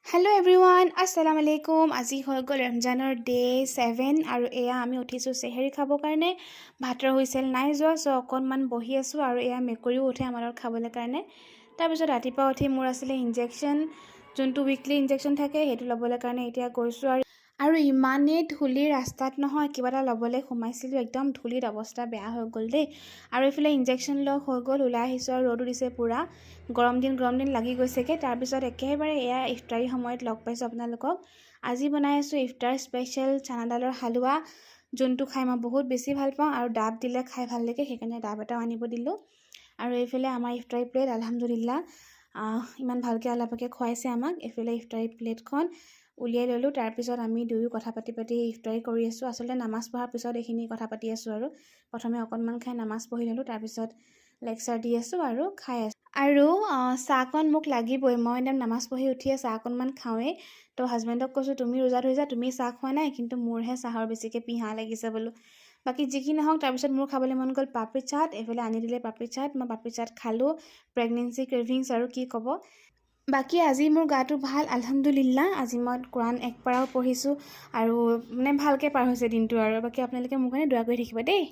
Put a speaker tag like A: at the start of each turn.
A: Hello' everyone, আসসালামু আলাইকুম। আজি হৈ গ'ল ৰমজানৰ ডে 7 আৰু এয়া আমি উঠিছোঁ চেহেৰি খাবৰ কাৰণে। ভাতৰ হুইচেল নাই যোৱা, চ' অকণমান বহি আছোঁ আৰু এয়া মেকুৰীও উঠে আমাৰ লগত খাবলৈ কাৰণে। তাৰপিছত ৰাতিপুৱা উঠি মোৰ আছিলে ইনজেকশ্যন, যোনটো উইকলি ইনজেকশ্যন থাকে সেইটো ল'বলৈ কাৰণে এতিয়া গৈছোঁ। আৰু ইমানেই ধূলিৰ ৰাস্তাত নহয়, কিবা এটা ল'বলৈ সোমাইছিলোঁ, একদম ধূলিত অৱস্থা বেয়া হৈ গ'ল দেই। আৰু এইফালে ইনজেকশ্যন লগ হৈ গ'ল, ওলাই আহিছোঁ আৰু ৰ'দো দিছে পূৰা। গৰম দিন লাগি গৈছেগৈ। তাৰপিছত একেবাৰে এয়া ইফতাৰী সময়ত লগ পাইছোঁ আপোনালোকক। আজি বনাই আছোঁ ইফতাৰ স্পেচিয়েল চানাডালৰ হালোৱা, যোনটো খাই মই বহুত বেছি ভাল পাওঁ আৰু ডাব দিলে খাই ভাল লাগে, সেইকাৰণে ডাব এটাও আনিব দিলোঁ। আৰু এইফালে আমাৰ ইফতাৰী প্লেট আলহামদুলিল্লাহ ইমান ভালকৈ আল্লাপাকে খুৱাইছে আমাক। এইফালে ইফতাৰী প্লেটখন উলিয়াই ল'লোঁ। তাৰপিছত আমি দুয়ো কথা পাতি ইফতাৰী কৰি আছোঁ। আচলতে নামাজ পঢ়াৰ পিছত এইখিনি কথা পাতি আছোঁ আৰু প্ৰথমে অকণমান খাই নামাজ পঢ়ি ল'লোঁ, তাৰপিছত লেকচাৰ দি আছোঁ আৰু খাই আছোঁ। আৰু চাহকণ মোক লাগিবই, মই একদম নামাজ পঢ়ি উঠিয়ে চাহ অকণমান খাওঁৱেই। তো হাজবেণ্ডক কৈছোঁ তুমি ৰোজা ধৰিছা, তুমি চাহ খোৱা নাই, কিন্তু মোৰহে চাহৰ বেছিকৈ পিহা লাগিছে বোলো। বাকী যি কি নহওক, তাৰপিছত মোৰ খাবলৈ মন গ'ল পাপৰি চাট। এইফালে আনি দিলে পাপৰি চাট, মই পাপৰি চাট খালোঁ। প্ৰেগনেঞ্চি ক্ৰেভিংছ আৰু কি ক'ব। বাকী আজি মোৰ গাটো ভাল আলহামদুলিল্লাহ। আজি মই কোৰাণ এক পাৰাও পঢ়িছোঁ আৰু ভালকৈ পাৰ হৈছে দিনটো। আৰু বাকী আপোনালোকে মোৰ কাৰণে দোৱা কৰি থাকিব দেই।